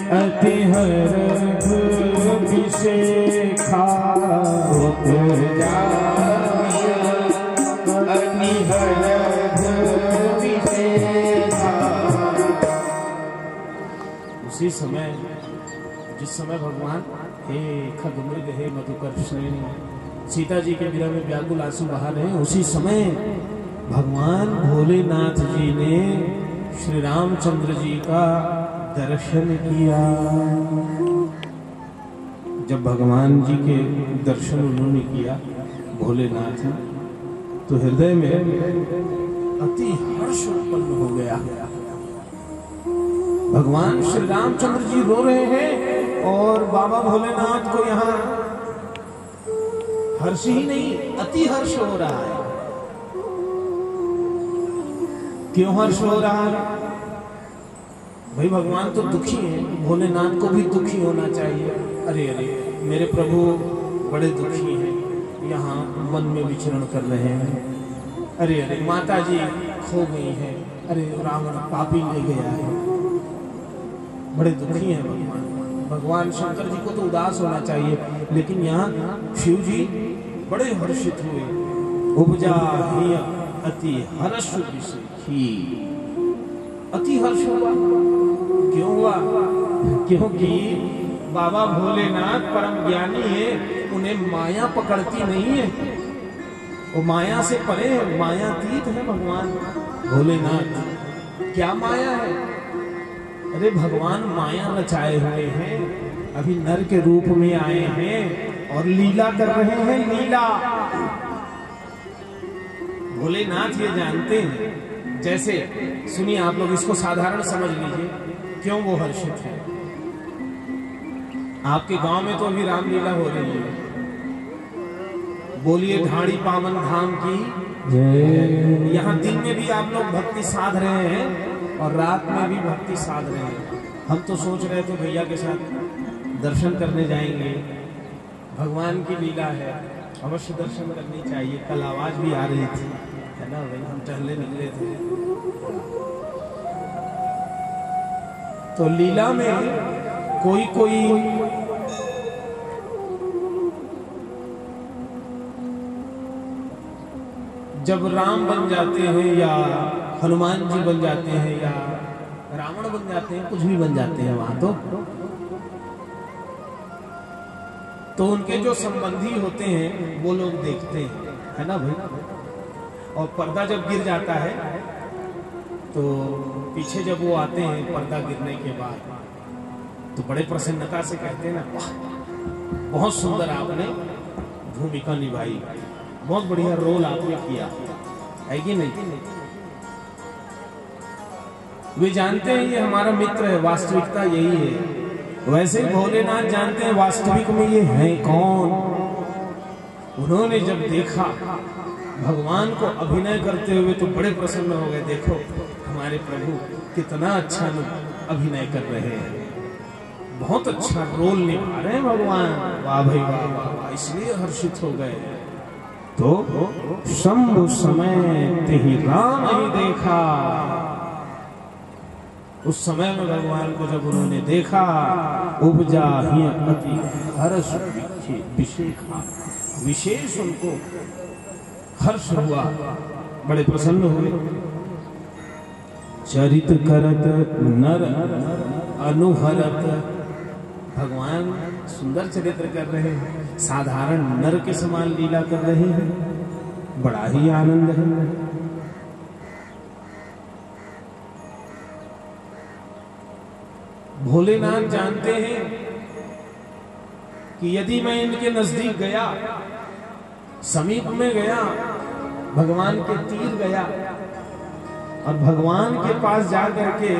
अति हर्ष विशेखा उसी समय जिस समय भगवान हे खगमृग हे मधुकर्षिणी सीता जी के विरह में व्याकुल आंसू बहा रहे हैं, उसी समय भगवान भोलेनाथ जी ने श्री रामचंद्र जी का दर्शन किया। जब भगवान जी के दर्शन उन्होंने किया भोलेनाथ, तो हृदय में अति हर्ष उत्पन्न हो गया। भगवान श्री रामचंद्र जी रो रहे हैं और बाबा भोलेनाथ को यहाँ हर्ष ही नहीं अति हर्ष हो रहा है। क्यों हर्ष हो रहा है? भाई भगवान तो दुखी हैं, भोलेनाथ को भी दुखी होना चाहिए। अरे अरे मेरे प्रभु बड़े दुखी हैं, यहाँ वन में विचरण कर रहे हैं। अरे अरे माता जी खो गई हैं, अरे रावण पापी ले गया है, बड़े दुखी हैं भगवान। भगवान शंकर जी को तो उदास होना चाहिए, लेकिन यहाँ शिव जी बड़े हर्षित हुए। उपजा ही अति हर्ष विशेखी, अति हर्ष हुआ। क्यों हुआ? क्योंकि बाबा भोलेनाथ परम ज्ञानी है, उन्हें माया पकड़ती नहीं है, वो माया से परे है, मायातीत है भगवान भोलेनाथ। क्या माया है? अरे भगवान माया रचाए हुए हैं, अभी नर के रूप में आए हैं और लीला कर रहे हैं, लीला। भोलेनाथ ये जानते हैं। जैसे सुनिए आप लोग, इसको साधारण समझ लीजिए क्यों वो हर्षित है। आपके गांव में तो अभी रामलीला हो रही है, बोलिए ढाड़ी पावन धाम की। यहाँ दिन में भी आप लोग भक्ति साध रहे हैं और रात में भी भक्ति साध रहे हैं। हम तो सोच रहे थे भैया के साथ दर्शन करने जाएंगे, भगवान की लीला है, अवश्य दर्शन करनी चाहिए। कल आवाज भी आ रही थी, है ना भाई, हम टहलने निकले थे। तो लीला में कोई कोई जब राम बन जाते हैं या हनुमान जी बन जाते हैं या रावण बन जाते हैं, कुछ भी बन जाते हैं वहां, तो उनके जो संबंधी होते हैं वो लोग देखते हैं, है ना भाई। और पर्दा जब गिर जाता है तो पीछे जब वो आते हैं पर्दा गिरने के बाद, तो बड़े प्रसन्नता से कहते हैं ना, वाह बहुत सुंदर आपने भूमिका निभाई, बहुत बढ़िया रोल आपने किया, है कि नहीं। वे जानते हैं ये हमारा मित्र है, वास्तविकता यही है। वैसे ही भोलेनाथ जानते हैं वास्तविक में ये है कौन। उन्होंने जब देखा भगवान को अभिनय करते हुए तो बड़े प्रसन्न हो गए। देखो हमारे प्रभु कितना अच्छा अभिनय कर रहे हैं, बहुत अच्छा रोल निभा रहे हैं भगवान, वाह भाई वाह वाह वाह, इसलिए हर्षित हो गए। तो शंभु समय तेहि राम ही देखा, उस समय में भगवान को जब उन्होंने देखा, उपजा ही अति हर्ष विशेखा, विशेष उनको हर्ष हुआ, बड़े प्रसन्न हुए। चरित करत नर अनुहरत, भगवान सुंदर चरित्र कर रहे हैं, साधारण नर के समान लीला कर रहे हैं, बड़ा ही आनंद है। भोलेनाथ जानते हैं कि यदि मैं इनके नजदीक गया, समीप में गया, भगवान के तीर गया और भगवान के पास जाकर के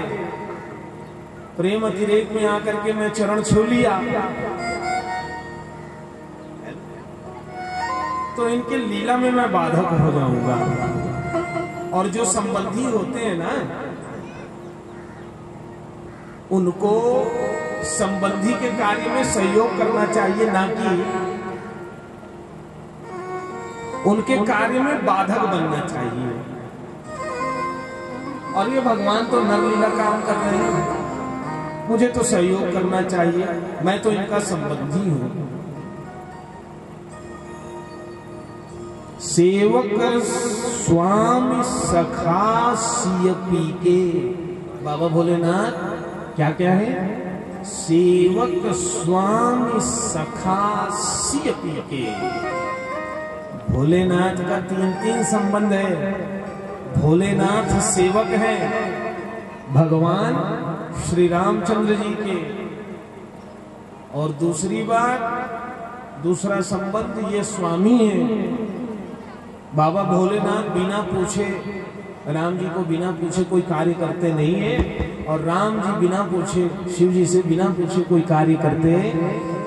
प्रेम अतिरेक में आकर के मैं चरण छू लिया, तो इनके लीला में मैं बाधक हो जाऊंगा। और जो संबंधी होते हैं ना, उनको संबंधी के कार्य में सहयोग करना चाहिए, ना कि उनके कार्य में बाधक बनना चाहिए। और ये भगवान तो नरलीला काम कर रहे हैं, मुझे तो सहयोग करना चाहिए, मैं तो इनका संबंधी हूं। सेवक स्वामी सखा सिय पी के, बाबा भोलेनाथ क्या क्या है? सेवक स्वामी सखा सिय पी के। भोलेनाथ का तीन संबंध है। भोलेनाथ सेवक हैं भगवान श्री रामचंद्र जी के, और दूसरी बात, दूसरा संबंध ये स्वामी है। बाबा भोलेनाथ बिना पूछे, राम जी को बिना पूछे कोई कार्य करते नहीं है, और राम जी बिना पूछे, शिव जी से बिना पूछे कोई कार्य करते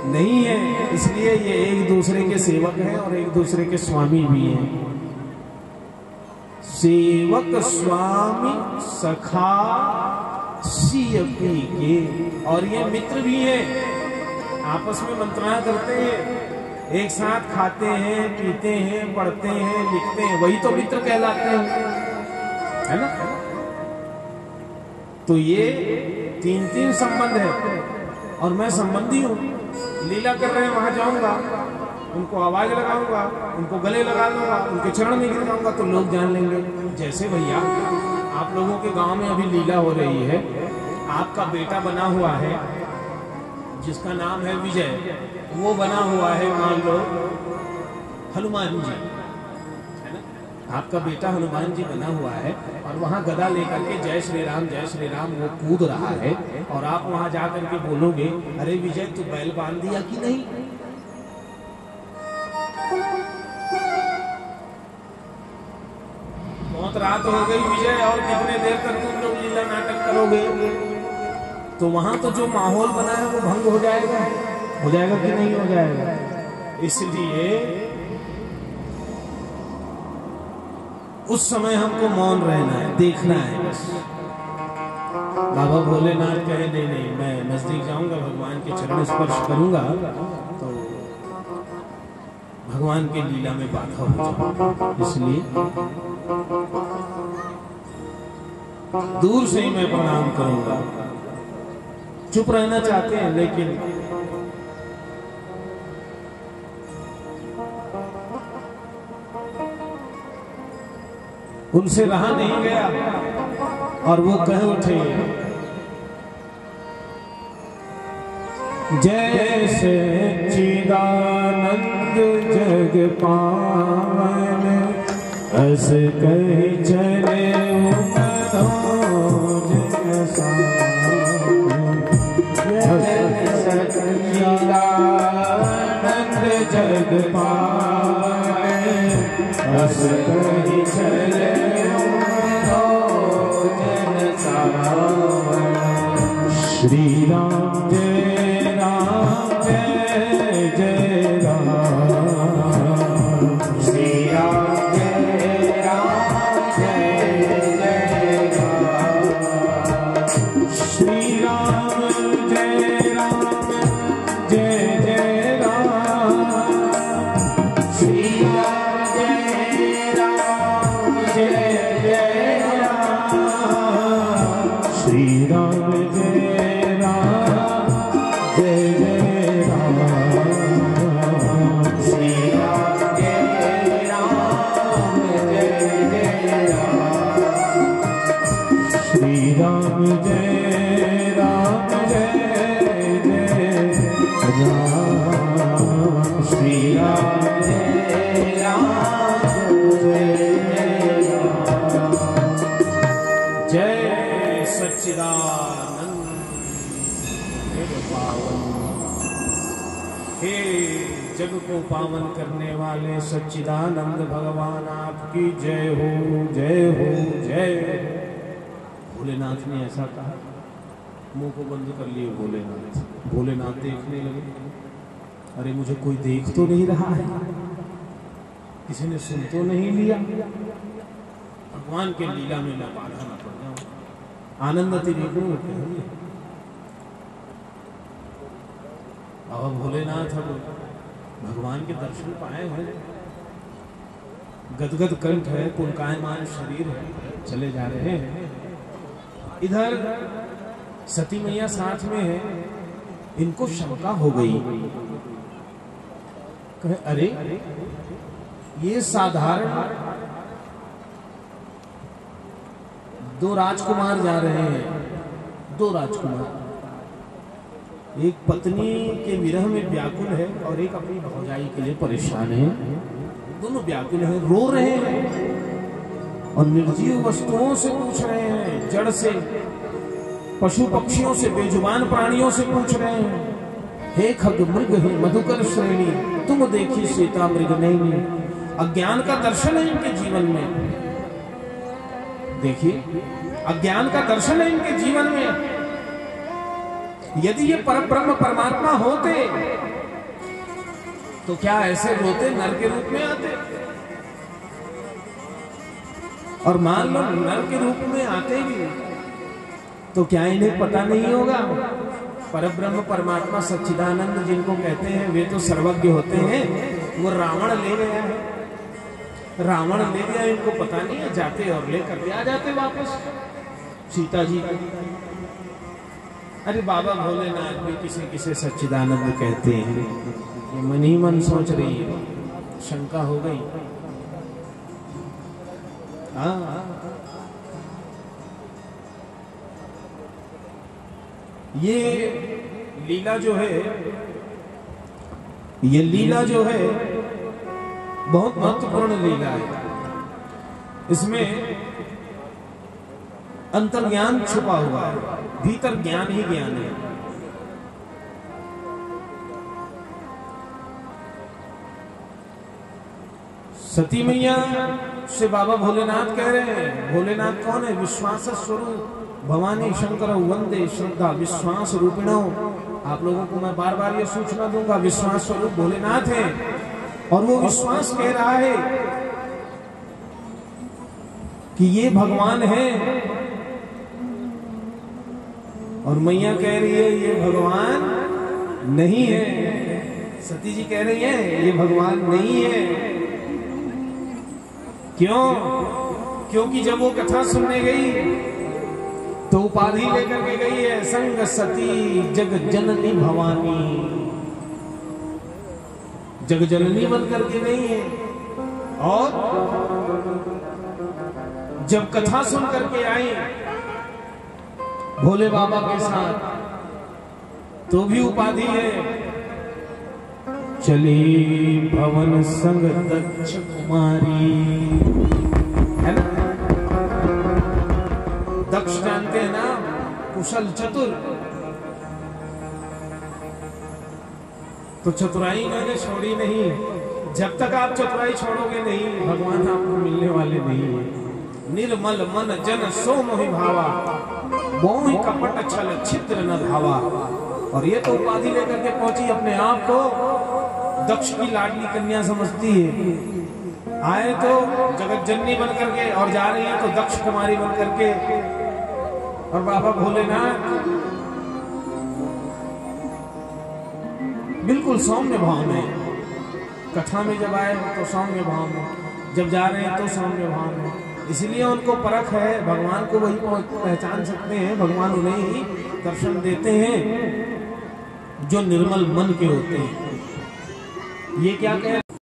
नहीं है। इसलिए ये एक दूसरे के सेवक हैं और एक दूसरे के स्वामी भी हैं। सेवक स्वामी सखा सिय पी के, और ये मित्र भी हैं, आपस में मंत्रणा करते हैं, एक साथ खाते हैं, पीते हैं, पढ़ते हैं, लिखते हैं, वही तो मित्र कहलाते हैं, है ना? तो ये तीन संबंध है, और मैं संबंधी हूं। लीला कर रहे हैं, वहां जाऊंगा, उनको आवाज लगाऊंगा, उनको गले लगा लूंगा, उनके चरण में गिर जाऊंगा, तो लोग जान लेंगे। जैसे भैया आप लोगों के गांव में अभी लीला हो रही है, आपका बेटा बना हुआ है जिसका नाम है विजय, वो बना हुआ है मान लो हनुमान जी, है ना? आपका बेटा हनुमान जी बना हुआ है, और वहां गदा लेकर के जय श्री राम वो कूद रहा है, और आप वहां जाकर के बोलोगे, अरे विजय तू बैल बांध दिया कि नहीं? बहुत रात हो गई विजय, और कितने देर तक तुम लोग लीला नाटक करोगे? तो वहां तो जो माहौल बना है वो भंग हो जाएगा कि नहीं हो जाएगा? इसलिए उस समय हमको मौन रहना है, देखना है बस। बाबा भोलेनाथ कहे नहीं, मैं नजदीक जाऊंगा, भगवान के चरण स्पर्श करूंगा तो भगवान के लीला में बाधा हो जाऊंगा, इसलिए दूर से ही मैं प्रणाम करूंगा। चुप रहना चाहते हैं, लेकिन उनसे रहा नहीं गया, और वो कह उठे, जैसे चिदानंद जग पावन, अस कही चले चिदानंद जग पावन, अस कही चले श्री राम जय राम जय जय राम, श्री राम जय राम जय जय राम, श्री राम जय राम जय जय राम, श्री राम जय राम जय जय राम, श्री राम जय जग को पावन करने वाले सच्चिदानंद भगवान आपकी जय हो, जय हो, जय। भोलेनाथ ने ऐसा कहा, मुंह को बंद कर लिए भोलेनाथ देखने लगे, अरे मुझे कोई देख तो नहीं रहा है, किसी ने सुन तो नहीं लिया, भगवान के लीला में मैं बाधा न पड़ जाऊं। आनंद बाबा भोलेनाथ अब भगवान के दर्शन पाए हैं, गदगद कंठ है, पुलकायमान शरीर है, चले जा रहे हैं। इधर सती मैया साथ में है, इनको शंका हो गई, कहे अरे ये साधारण दो राजकुमार जा रहे हैं, दो राजकुमार, एक पत्नी के विरह में व्याकुल है और एक अपनी भौजाई के लिए परेशान है। दोनों व्याकुल हैं, रो रहे हैं और निर्जीव वस्तुओं से पूछ रहे हैं, जड़ से, पशु पक्षियों से, बेजुबान प्राणियों से पूछ रहे हैं, हे खग मृग हे मधुकर श्रेणी, तुम देखी सीता मृग नहीं। अज्ञान का दर्शन है इनके जीवन में, देखिए अज्ञान का दर्शन है इनके जीवन में। यदि ये परब्रह्म परमात्मा होते तो क्या ऐसे रोते, नर के रूप में आते? और मान लो नर के रूप में आते भी तो क्या इन्हें पता नहीं होगा? परब्रह्म परमात्मा सच्चिदानंद जिनको कहते हैं वे तो सर्वज्ञ होते हैं। वो रावण ले गया है, रावण ले गया, इनको पता नहीं है, जाते और लेकर के आ जाते वापस सीता जी। अरे बाबा भोलेनाथ भी किसे किसे सच्चिदानंद कहते हैं। ये मन ही मन सोच रही है, शंका हो गई। ये लीला जो है, ये लीला जो है बहुत महत्वपूर्ण लीला है। इसमें अंतर्ज्ञान छुपा हुआ है, भीतर ज्ञान ही ज्ञान है। सती मैया से बाबा भोलेनाथ कह रहे हैं, भोलेनाथ कौन है? विश्वास स्वरूप भवानी शंकर वंदे श्रद्धा विश्वास रूपिणो। आप लोगों को मैं बार बार ये सूचना दूंगा, विश्वास स्वरूप भोलेनाथ है और वो विश्वास कह रहा है कि ये भगवान है, और मैया कह रही है ये भगवान नहीं है। सती जी कह रही है ये भगवान नहीं है। क्यों? क्योंकि जब वो कथा सुनने गई तो उपाधि लेकर के गई है, संग सती जग जननी भवानी, जग जननी बन करके नहीं है। और जब कथा सुन करके आई भोले बाबा के साथ तो भी उपाधि है, चली भवन संग दक्ष कुमारी, है ना? दक्ष जानते हैं ना, कुशल चतुर। तो चतुराई मैंने छोड़ी नहीं। जब तक आप चतुराई छोड़ोगे नहीं, भगवान आपको मिलने वाले नहीं है। निर्मल मन जन सो मोहि भावा, मोहि कपट छल छिद्र न धावा। और ये तो उपाधि लेकर के पहुंची, अपने आप को दक्ष की लाडली कन्या समझती है। आए तो जगत जननी बन करके और जा रही है तो दक्ष कुमारी बन करके। और बाबा भोलेनाथ बिल्कुल सौम्य भाव में, कथा में जब आए तो सौम्य भाव में, जब जा रहे हैं तो सौम्य भाव में। इसलिए उनको परख है, भगवान को वही पहचान सकते हैं, भगवान उन्हें ही दर्शन देते हैं जो निर्मल मन के होते हैं। ये क्या कह